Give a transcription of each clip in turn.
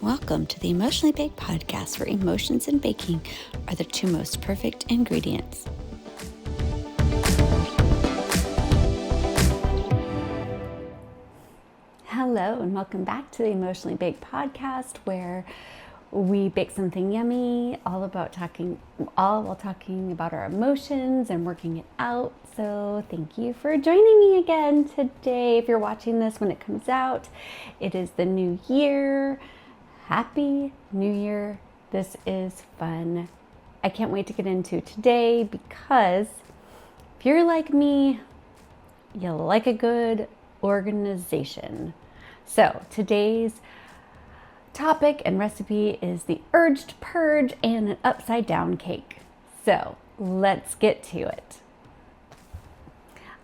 Welcome to the Emotionally Baked podcast, where emotions and baking are the two most perfect ingredients. Hello, and welcome back to the Emotionally Baked podcast, where we bake something yummy, all while talking about our emotions and working it out. So thank you for joining me again today. If you're watching this when it comes out, it is the new year. Happy New Year. This is fun. I can't wait to get into today because if you're like me, you like a good organization. So today's topic and recipe is the urged purge and an upside down cake. So let's get to it.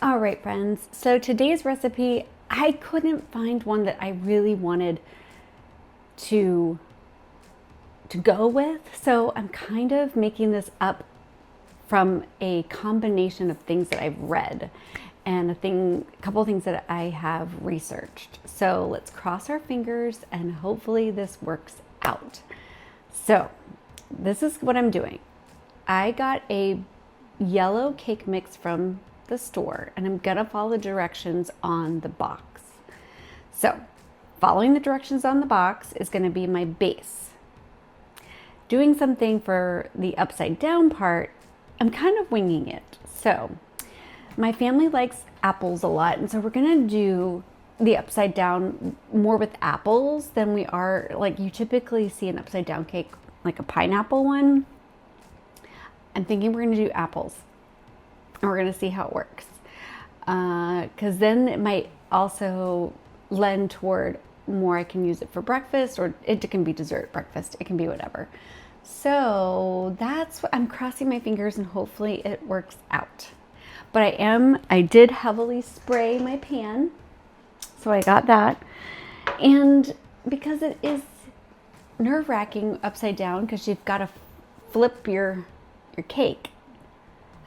All right, friends. So today's recipe, I couldn't find one that I really wanted to go with. So I'm kind of making this up from a combination of things that I've read and a couple of things that I have researched. So let's cross our fingers and hopefully this works out. So this is what I'm doing. I got a yellow cake mix from the store and I'm gonna follow the directions on the box. So following the directions on the box is gonna be my base. Doing something for the upside down part, I'm kind of winging it. So my family likes apples a lot, and so we're gonna do the upside down more with apples than we are, like you typically see an upside down cake, like a pineapple one. I'm thinking we're gonna do apples, and we're gonna see how it works. Because then it might also lend toward more, I can use it for breakfast, or it can be dessert, breakfast, it can be whatever. So that's what I'm crossing my fingers and hopefully it works out. But I did heavily spray my pan. So I got that. And because it is nerve-wracking upside down, because you've got to flip your cake.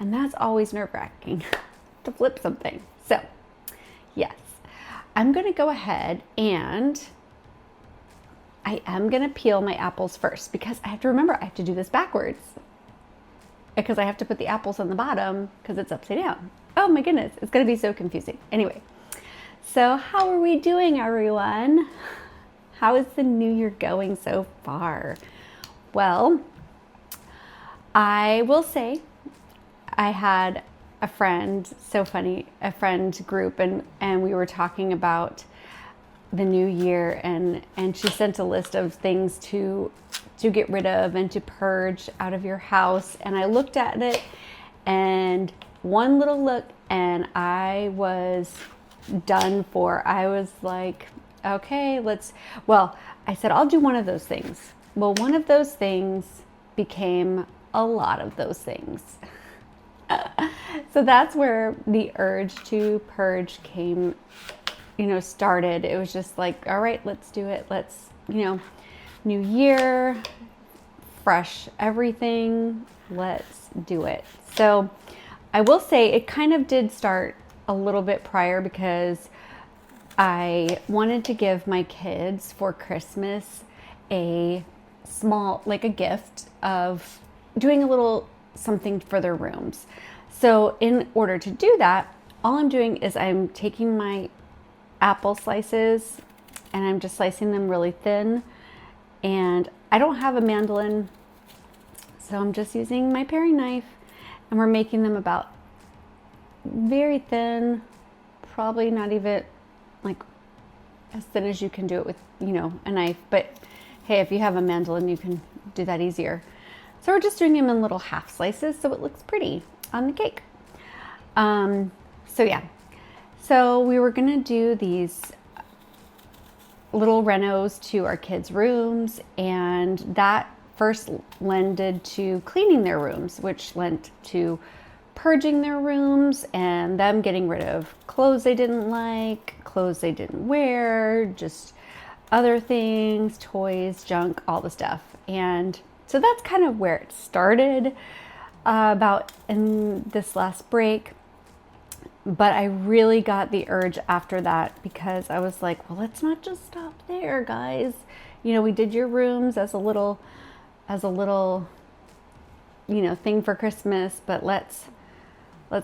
And that's always nerve-wracking to flip something. So yes, I'm going to go ahead and I am going to peel my apples first, because I have to remember I have to do this backwards. Because I have to put the apples on the bottom because it's upside down. Oh my goodness, it's going to be so confusing. Anyway, so how are we doing, everyone? How is the new year going so far? Well, I will say I had a friend, so funny, a friend group, and we were talking about the new year, and she sent a list of things to get rid of and to purge out of your house. And I looked at it, and one little look and I was done for. I was like, okay, I said, I'll do one of those things. Well, one of those things became a lot of those things. So that's where the urge to purge came, started. It was just like, all right, let's do it. Let's, new year, fresh everything, let's do it. So I will say it kind of did start a little bit prior, because I wanted to give my kids for Christmas a small, like a gift of doing a little something for their rooms. So in order to do that, all I'm doing is I'm taking my apple slices and I'm just slicing them really thin. And I don't have a mandolin, so I'm just using my paring knife, and we're making them about very thin, probably not even like as thin as you can do it with, a knife. But hey, if you have a mandolin, you can do that easier. So we're just doing them in little half slices so it looks pretty on the cake. So we were gonna do these little renos to our kids' rooms, and that first lended to cleaning their rooms, which lent to purging their rooms and them getting rid of clothes they didn't like, clothes they didn't wear, just other things, toys, junk, all the stuff. And so that's kind of where it started about in this last break. But I really got the urge after that, because I was like, well, let's not just stop there, guys. we did your rooms as a little, thing for Christmas, but let's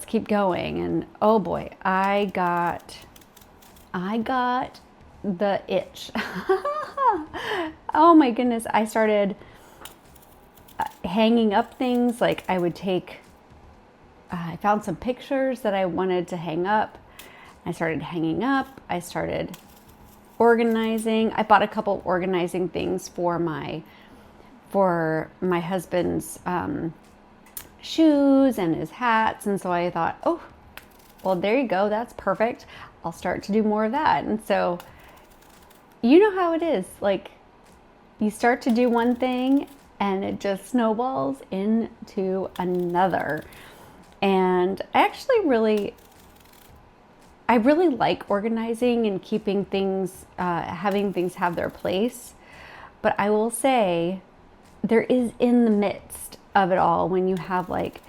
keep going. And oh boy, I got the itch. Oh my goodness. I started hanging up things. Like I found some pictures that I wanted to hang up. I started hanging up. I started organizing. I bought a couple organizing things for my husband's shoes and his hats. And so I thought, oh, well, there you go. That's perfect. I'll start to do more of that. And so, you know how it is. Like, you start to do one thing and it just snowballs into another. And I really like organizing and keeping things, having things have their place. But I will say, there is in the midst of it all, when you have like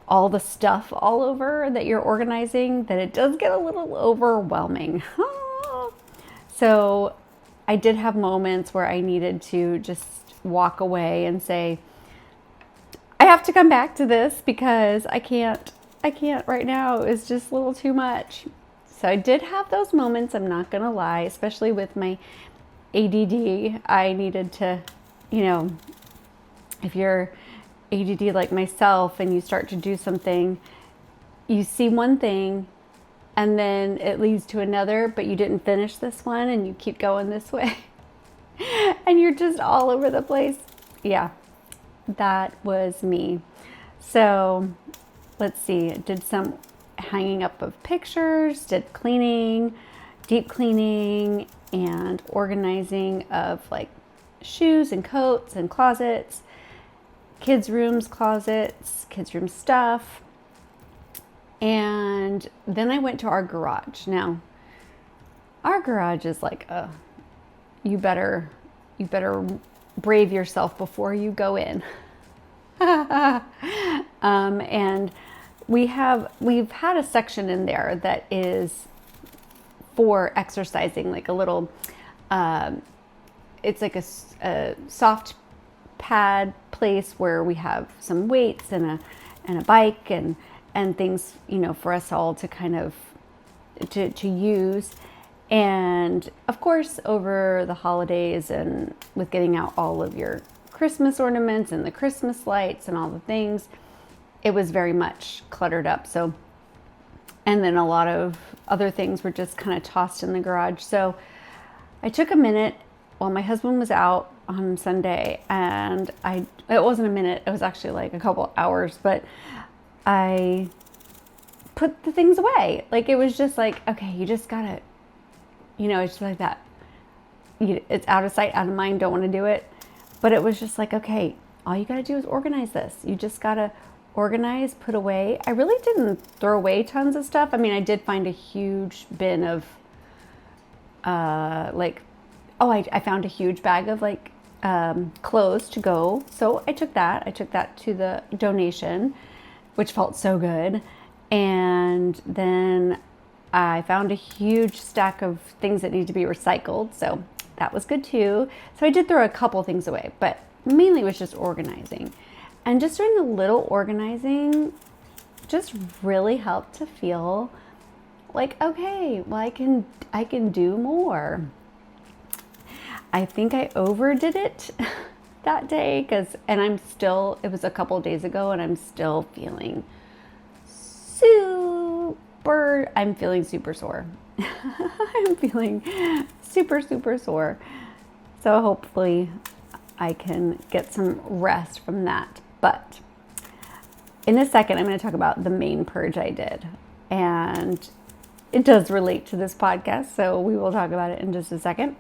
all the stuff all over that you're organizing, that it does get a little overwhelming. So I did have moments where I needed to just walk away and say, I have to come back to this because I can't right now. It's just a little too much. So I did have those moments, I'm not gonna lie, especially with my ADD. I needed to, if you're ADD like myself and you start to do something, you see one thing and then it leads to another, but you didn't finish this one and you keep going this way and you're just all over the place. Yeah, that was me. So let's see, did some hanging up of pictures, did cleaning, deep cleaning, and organizing of like shoes and coats and closets, kids' rooms, closets, kids' room stuff. And then I went to our garage. Now, our garage is like, you better brave yourself before you go in. And we've had a section in there that is for exercising, like a little, it's like a soft pad place where we have some weights and a bike and things, for us all to kind of to use. And of course, over the holidays and with getting out all of your Christmas ornaments and the Christmas lights and all the things, it was very much cluttered up. So, and then a lot of other things were just kind of tossed in the garage. So I took a minute while my husband was out on Sunday, and it wasn't a minute, it was actually like a couple hours, but I put the things away. Like, it was just like, okay, you just gotta, it's just like that. It's out of sight, out of mind, don't want to do it. But it was just like, okay, all you gotta do is organize this. You just gotta organize, put away. I really didn't throw away tons of stuff. I mean, I did find a huge bin of, I found a huge bag of clothes to go. So I took that to the donation, which felt so good. And then I found a huge stack of things that need to be recycled. So that was good too. So I did throw a couple things away, but mainly it was just organizing. And just doing a little organizing just really helped to feel like, okay, well, I can do more. I think I overdid it that day it was a couple days ago, and I'm still feeling super sore. I'm feeling super, super sore. So hopefully I can get some rest from that. But in a second, I'm going to talk about the main purge I did. And it does relate to this podcast, so we will talk about it in just a second.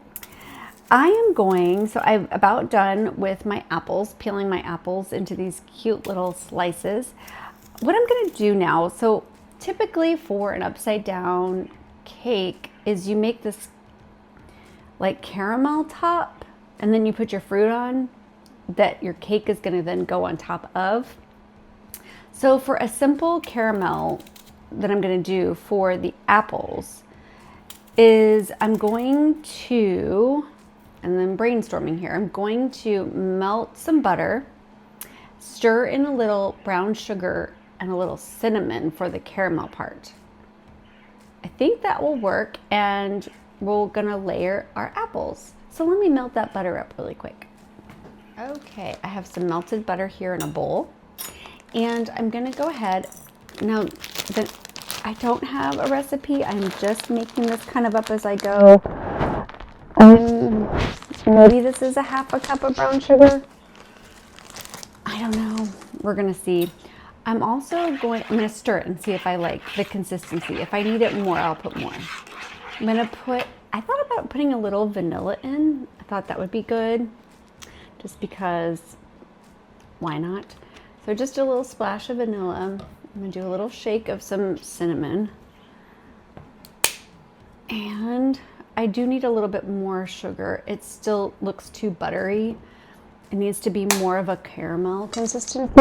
I'm about done with my apples, peeling my apples into these cute little slices. What I'm going to do now, so typically for an upside down cake, is you make this like caramel top, and then you put your fruit on that your cake is going to then go on top of. So for a simple caramel that I'm going to do for the apples is I'm going to and then brainstorming here. I'm going to melt some butter, stir in a little brown sugar and a little cinnamon for the caramel part. I think that will work, and we're gonna layer our apples. So let me melt that butter up really quick. Okay, I have some melted butter here in a bowl, and I'm gonna go ahead. Now, I don't have a recipe. I'm just making this kind of up as I go. Maybe this is a half a cup of brown sugar. I don't know. We're gonna see. I'm gonna stir it and see if I like the consistency. If I need it more, I'll put more. I thought about putting a little vanilla in. I thought that would be good, just because, why not? So just a little splash of vanilla. I'm gonna do a little shake of some cinnamon. And I do need a little bit more sugar. It still looks too buttery. It needs to be more of a caramel consistency.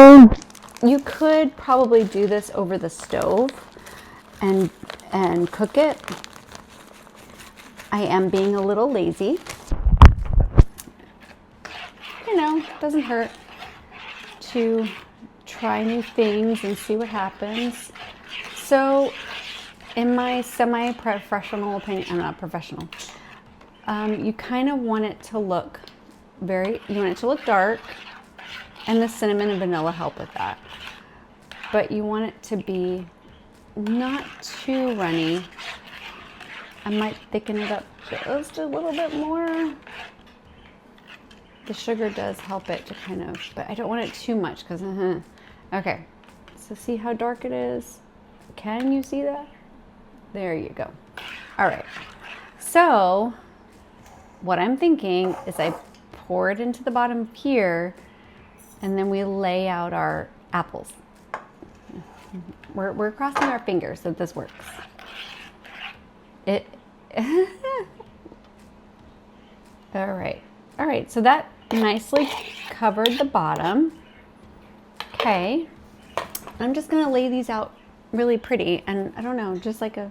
You could probably do this over the stove and cook it. I am being a little lazy. You know, doesn't hurt to try new things and see what happens. So in my semi-professional opinion, I'm not professional, you kind of want it to look dark, and the cinnamon and vanilla help with that. But you want it to be not too runny. I might thicken it up just a little bit more. The sugar does help it to kind of, but I don't want it too much because, okay. So see how dark it is? Can you see that? There you go. All right. So what I'm thinking is I pour it into the bottom here, and then we lay out our apples. We're crossing our fingers that this works. All right, so that nicely covered the bottom. Okay, I'm just gonna lay these out really pretty, and I don't know, just like a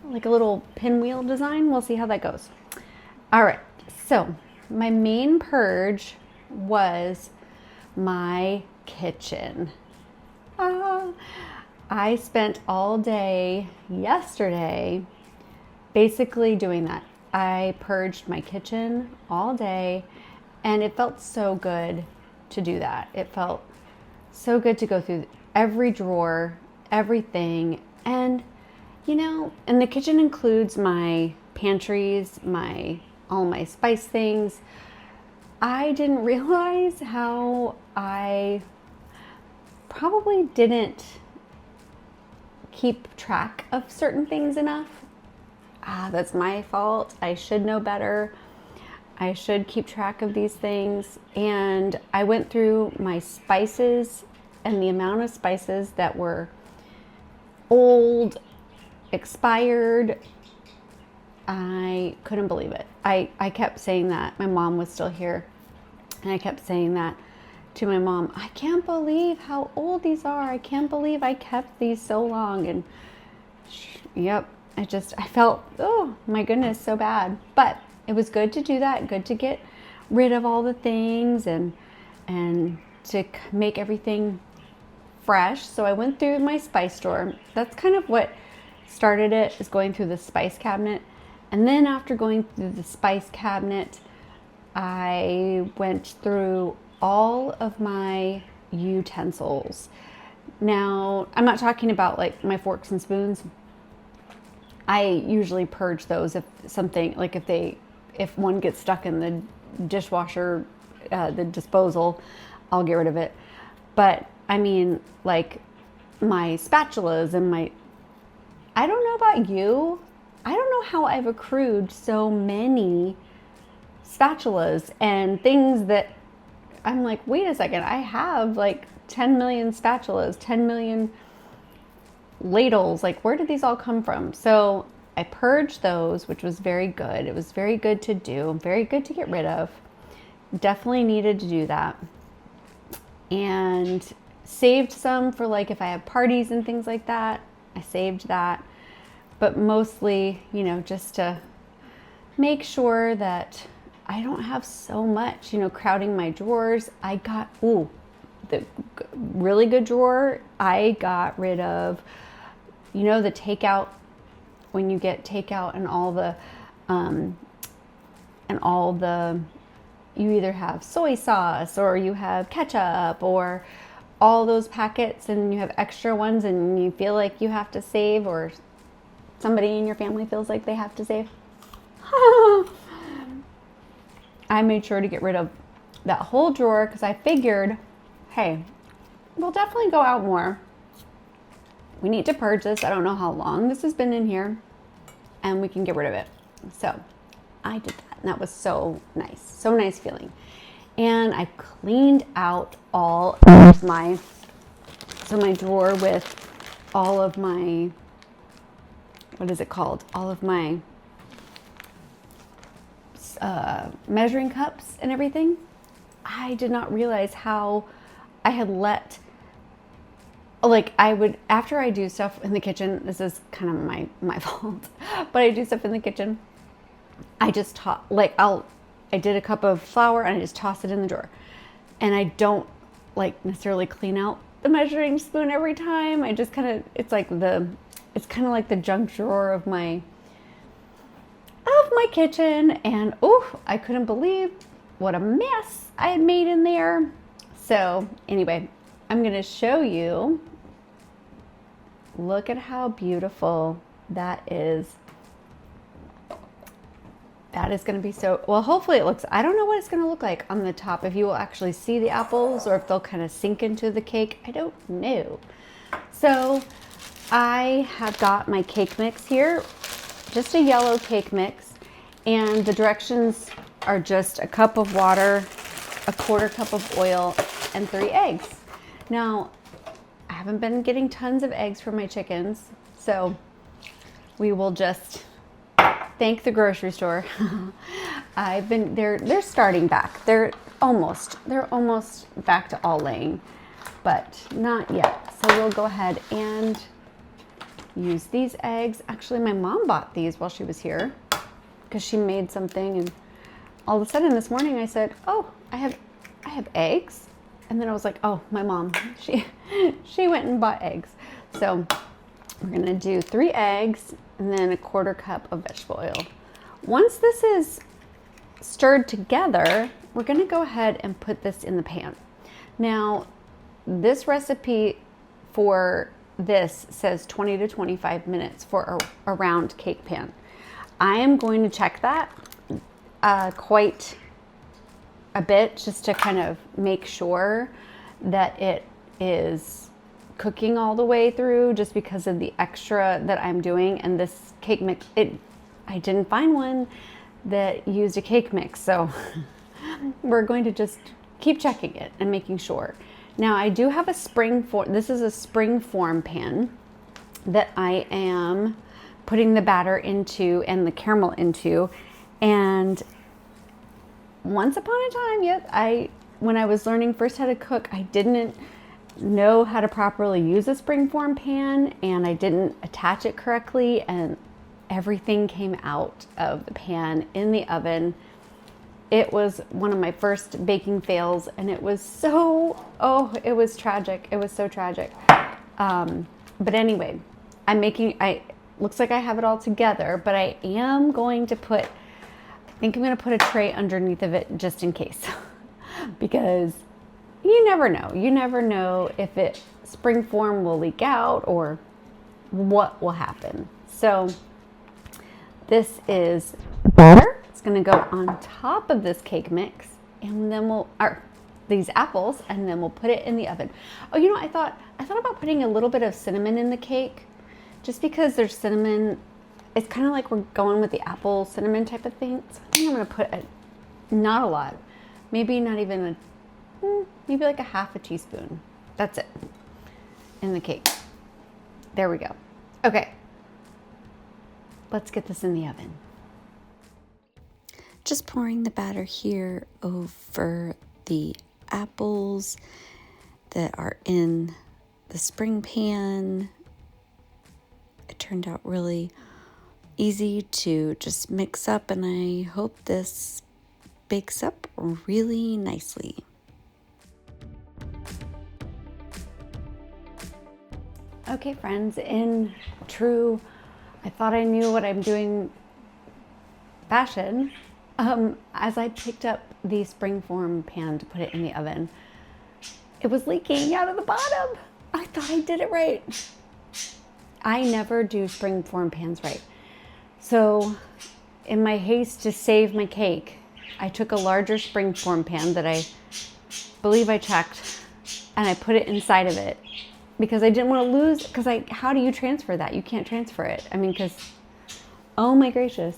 little pinwheel design. We'll see how that goes. All right, so my main purge was my kitchen. I spent all day yesterday basically doing that. I purged my kitchen all day, and it felt so good to do that. It felt so good to go through every drawer, everything. And you know, and the kitchen includes my pantries, all my spice things. I didn't realize how I probably didn't keep track of certain things enough. That's my fault. I should know better. I should keep track of these things. And I went through my spices, and the amount of spices that were old, expired, I couldn't believe it. I kept saying that. My mom was still here, and I kept saying that to my mom. I can't believe how old these are. I can't believe I kept these so long. And yep, I felt, oh my goodness, so bad. But it was good to do that, good to get rid of all the things and to make everything fresh. So I went through my spice drawer. That's kind of what started it, is going through the spice cabinet. And then after going through the spice cabinet, I went through all of my utensils. Now, I'm not talking about like my forks and spoons. I usually purge those if one gets stuck in the dishwasher, the disposal, I'll get rid of it. But I mean, like my spatulas and I don't know about you. I don't know how I've accrued so many spatulas and things that I'm like, wait a second, I have like 10 million spatulas, 10 million ladles. Like, where did these all come from? So I purged those, which was very good. It was very good to do, very good to get rid of. Definitely needed to do that. And saved some for like if I have parties and things like that. I saved that. But mostly, you know, just to make sure that I don't have so much, crowding my drawers. I got, the really good drawer. I got rid of, the takeout, when you get takeout and all the, you either have soy sauce or you have ketchup or all those packets, and you have extra ones and you feel like you have to save, or somebody in your family feels like they have to save. I made sure to get rid of that whole drawer because I figured, hey, we'll definitely go out more. We need to purge this. I don't know how long this has been in here, and we can get rid of it. So I did that, and that was so nice feeling. And I cleaned out all of my drawer with all of my, what is it called? All of my measuring cups and everything. I did not realize how I had let, after I do stuff in the kitchen, this is kind of my fault, but I do stuff in the kitchen, I just I did a cup of flour and I just toss it in the drawer. And I don't necessarily clean out the measuring spoon every time. I just it's kind of like the junk drawer of my kitchen. And I couldn't believe what a mess I had made in there. So anyway, I'm going to show you. Look at how beautiful that is. That is going to be so, well, hopefully it looks, I don't know what it's going to look like on the top, if you will actually see the apples or if they'll kind of sink into the cake. I don't know. So I have got my cake mix here, just a yellow cake mix. And the directions are just a cup of water, a 1/4 cup of oil, and 3 eggs. Now, I haven't been getting tons of eggs for my chickens, so we will just thank the grocery store. They're starting back. They're almost back to all laying, but not yet. So we'll go ahead and use these eggs. Actually, my mom bought these while she was here because she made something, and all of a sudden this morning I said, "Oh, I have eggs." And then I was like, "Oh, my mom, she went and bought eggs." So we're gonna do 3 eggs and then a 1/4 cup of vegetable oil. Once this is stirred together, we're gonna go ahead and put this in the pan. Now, this recipe for this says 20 to 25 minutes for a round cake pan. I am going to check that quite a bit just to kind of make sure that it is cooking all the way through, just because of the extra that I'm doing. And this cake mix, I didn't find one that used a cake mix, so we're going to just keep checking it and making sure. Now I do have this is a spring form pan that I am putting the batter into and the caramel into. And once upon a time, when I was learning first how to cook, I didn't know how to properly use a springform pan, and I didn't attach it correctly, and everything came out of the pan in the oven. It was one of my first baking fails, and it was it was tragic. It was so tragic. But anyway, looks like I have it all together, but I am going to I think I'm going to put a tray underneath of it just in case, because you never know. You never know if spring form will leak out or what will happen. So this is batter. It's going to go on top of this cake mix, and then these apples, and then we'll put it in the oven. Oh, I thought about putting a little bit of cinnamon in the cake, just because there's cinnamon. It's kind of like we're going with the apple cinnamon type of thing. So I think I'm going to put not a lot, maybe not even maybe like a 1/2 teaspoon. That's it in the cake. There we go. Okay, let's get this in the oven. Just pouring the batter here over the apples that are in the spring pan. It turned out really easy to just mix up, and I hope this bakes up really nicely. Okay, friends, in true, I thought I knew what I'm doing fashion, as I picked up the springform pan to put it in the oven, it was leaking out of the bottom. I thought I did it right. I never do springform pans right. So in my haste to save my cake, I took a larger springform pan that I believe I checked, and I put it inside of it because I didn't want to lose, because how do you transfer that? You can't transfer it. I mean, because, oh my gracious.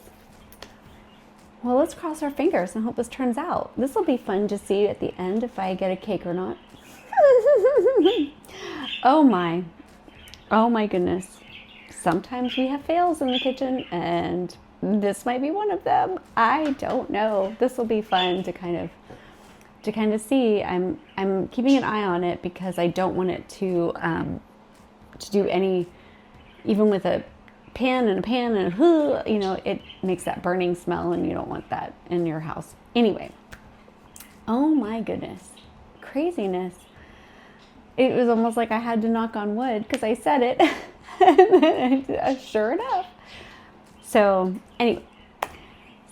Well, let's cross our fingers and hope this turns out. This will be fun to see at the end if I get a cake or not. Oh my goodness. Sometimes we have fails in the kitchen, and this might be one of them. I don't know. This will be fun to kind of see. I'm keeping an eye on it because I don't want it to do any, even with a pan and it makes that burning smell, and you don't want that in your house. Anyway, oh my goodness, craziness. It was almost like I had to knock on wood because I said it. And then sure enough. So anyway,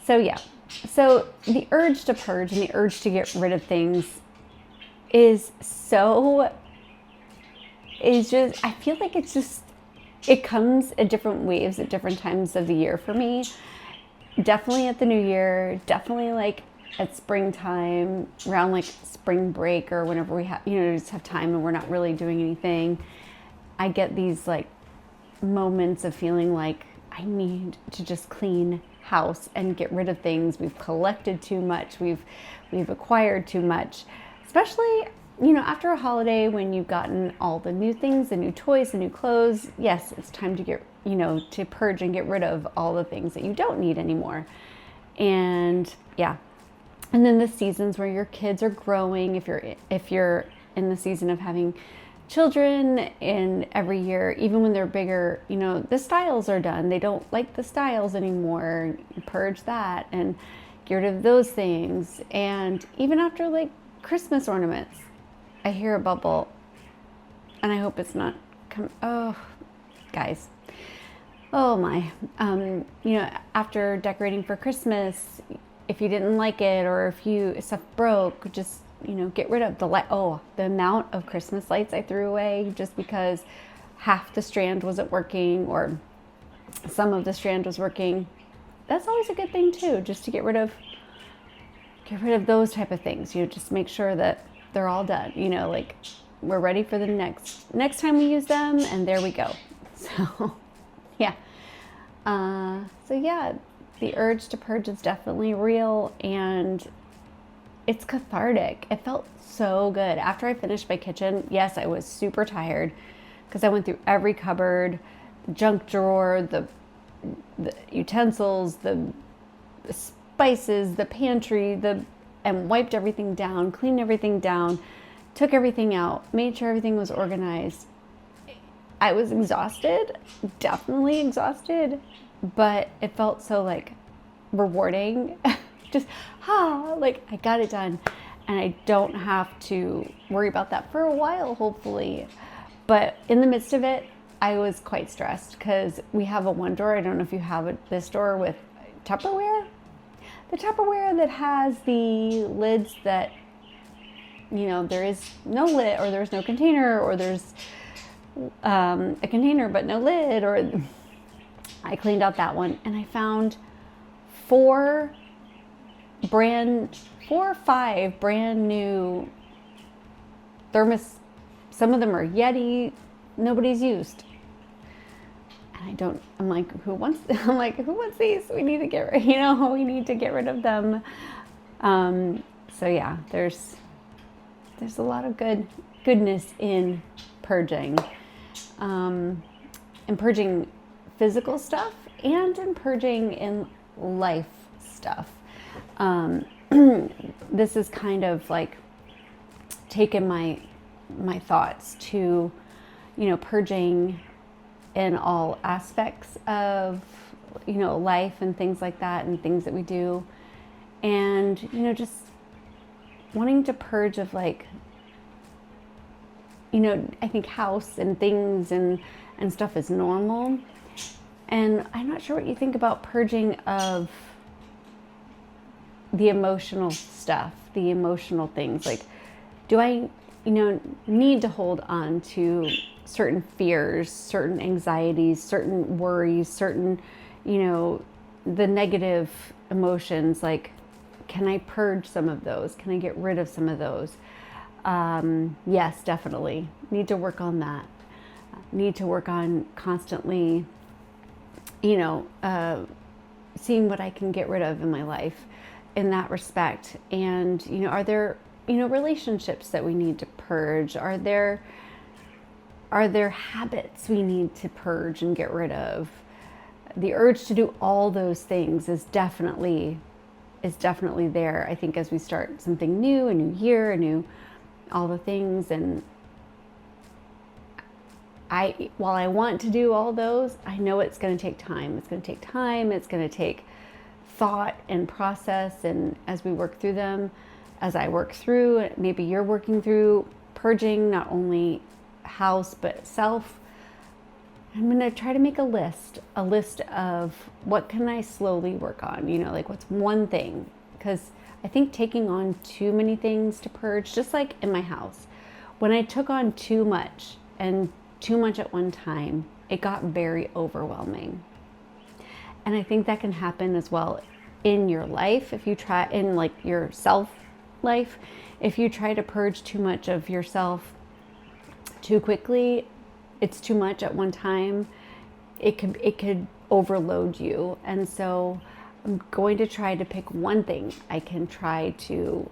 so the urge to purge and the urge to get rid of things is just, I feel like it comes at different waves at different times of the year for me. Definitely at the new year, definitely like at springtime, around like spring break, or whenever we have, just have time and we're not really doing anything. I get these like moments of feeling like I need to just clean house and get rid of things. We've collected too much. We've acquired too much, especially, after a holiday when you've gotten all the new things, the new toys, the new clothes. Yes, it's time to get, to purge and get rid of all the things that you don't need anymore. And yeah. And then the seasons where your kids are growing, if you're in the season of having children, in every year, even when they're bigger, the styles are done. They don't like the styles anymore. Purge that and get rid of those things. And even after like Christmas ornaments, I hear a bubble, and I hope it's not oh, guys. Oh my. After decorating for Christmas, if you didn't like it, or if stuff broke, just get rid of the light. Oh, the amount of Christmas lights I threw away just because half the strand wasn't working, or some of the strand was working. That's always a good thing too, just to get rid of those type of things. Just make sure that they're all done. Like we're ready for the next time we use them, and there we go. So yeah. The urge to purge is definitely real, and it's cathartic. It felt so good. After I finished my kitchen, yes, I was super tired because I went through every cupboard, the junk drawer, the utensils, the spices, the pantry, and wiped everything down, cleaned everything down, took everything out, made sure everything was organized. I was exhausted, definitely exhausted, but it felt so like rewarding. Just, like I got it done, and I don't have to worry about that for a while, hopefully. But in the midst of it, I was quite stressed because we have a one drawer. I don't know if you have this drawer with Tupperware. The Tupperware that has the lids that, there is no lid, or there's no container, or there's a container but no lid, or I cleaned out that one, and I found 4 or 5 brand new thermos. Some of them are Yeti, nobody's used. And I'm like, who wants these? We need to we need to get rid of them. So yeah, there's a lot of goodness in purging. In purging physical stuff, and in purging in life stuff. This is kind of like taken my thoughts to, purging in all aspects of, life and things like that, and things that we do. and, just wanting to purge of like, I think house and things and stuff is normal. And I'm not sure what you think about purging of the emotional stuff, the emotional things. Like, do I, need to hold on to certain fears, certain anxieties, certain worries, certain, the negative emotions? Like, can I purge some of those? Can I get rid of some of those? Yes, definitely. Need to work on that. Need to work on constantly, seeing what I can get rid of in my life in that respect. And, are there, relationships that we need to purge? Are there habits we need to purge and get rid of? The urge to do all those things is definitely there. I think as we start something new, a new year, all the things. And while I want to do all those, I know it's going to take time. It's going to take time. It's going to take thought and process. And as we work through them, as I work through, maybe you're working through purging not only house but self, I'm going to try to make a list of what can I slowly work on, like what's one thing. Because I think taking on too many things to purge, just like in my house, when I took on too much and too much at one time, it got very overwhelming. And I think that can happen as well in your life if you try, in like your self life, if you try to purge too much of yourself too quickly, it's too much at one time, it could overload you. And so I'm going to try to pick one thing I can try to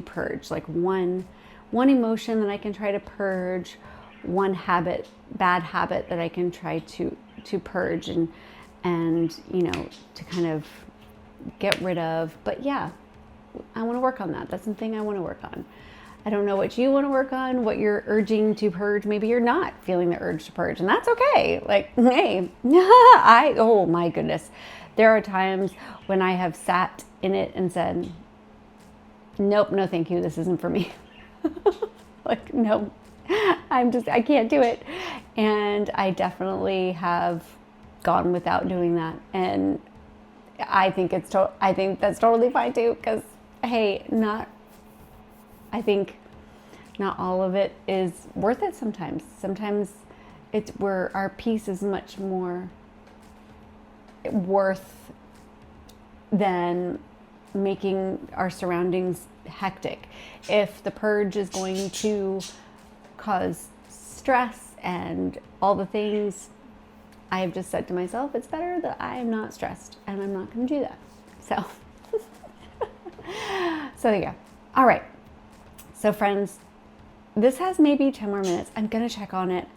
purge, like one emotion that I can try to purge, one bad habit that I can try to purge and to kind of get rid of. But yeah, I want to work on that. That's something I want to work on. I don't know what you want to work on, what you're urging to purge. Maybe you're not feeling the urge to purge, and that's okay. Like, hey, oh my goodness. There are times when I have sat in it and said, nope, no thank you, this isn't for me. Like, no, I can't do it. And I definitely have gone without doing that. And I think I think that's totally fine too, because hey, I think not all of it is worth it sometimes. Sometimes it's where our peace is much more worth than making our surroundings hectic. If the purge is going to cause stress and all the things, I have just said to myself, it's better that I am not stressed, and I'm not going to do that. So, so yeah. All right. So friends, this has maybe 10 more minutes. I'm going to check on it.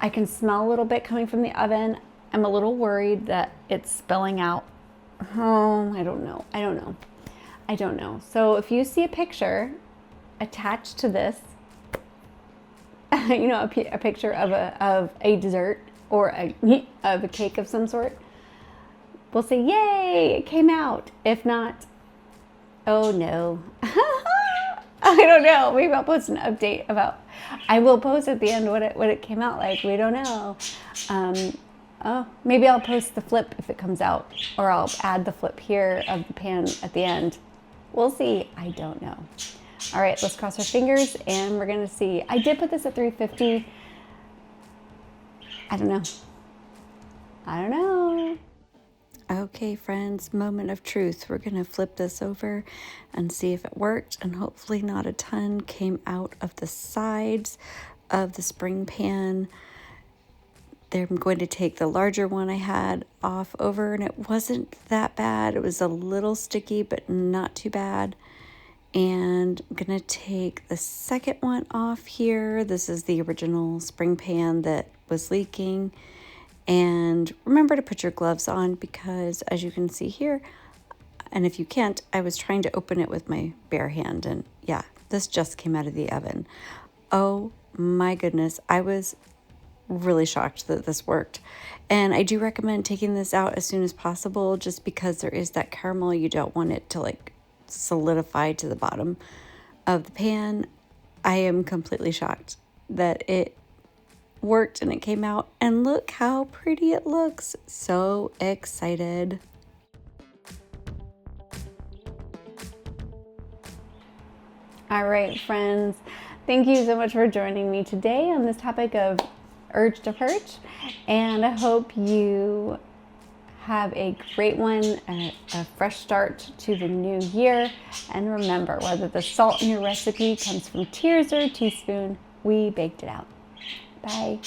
I can smell a little bit coming from the oven. I'm a little worried that it's spilling out. Oh, I don't know. So if you see a picture attached to this, a picture of a dessert or of a cake of some sort, we'll say, yay, it came out. If not, oh no. I don't know. Maybe I'll post an update I will post at the end what it came out like. We don't know. Maybe I'll post the flip if it comes out, or I'll add the flip here of the pan at the end. We'll see. I don't know. All right, let's cross our fingers and we're going to see. I did put this at 350. I don't know. Okay, friends, moment of truth. We're going to flip this over and see if it worked, and hopefully not a ton came out of the sides of the spring pan. Then I'm going to take the larger one I had off over, and it wasn't that bad. It was a little sticky, but not too bad. And I'm going to take the second one off here. This is the original spring pan that was leaking. And remember to put your gloves on, because as you can see here, and if you can't, I was trying to open it with my bare hand, and yeah, this just came out of the oven. Oh my goodness, I was really shocked that this worked. And I do recommend taking this out as soon as possible, just because there is that caramel. You don't want it to like solidify to the bottom of the pan. I am completely shocked that it worked and it came out, and look how pretty it looks. So excited. All right, friends, thank you so much for joining me today on this topic of urge to purge, and I hope you have a great one, a fresh start to the new year. And remember, whether the salt in your recipe comes from tears or a teaspoon, we baked it out. Bye.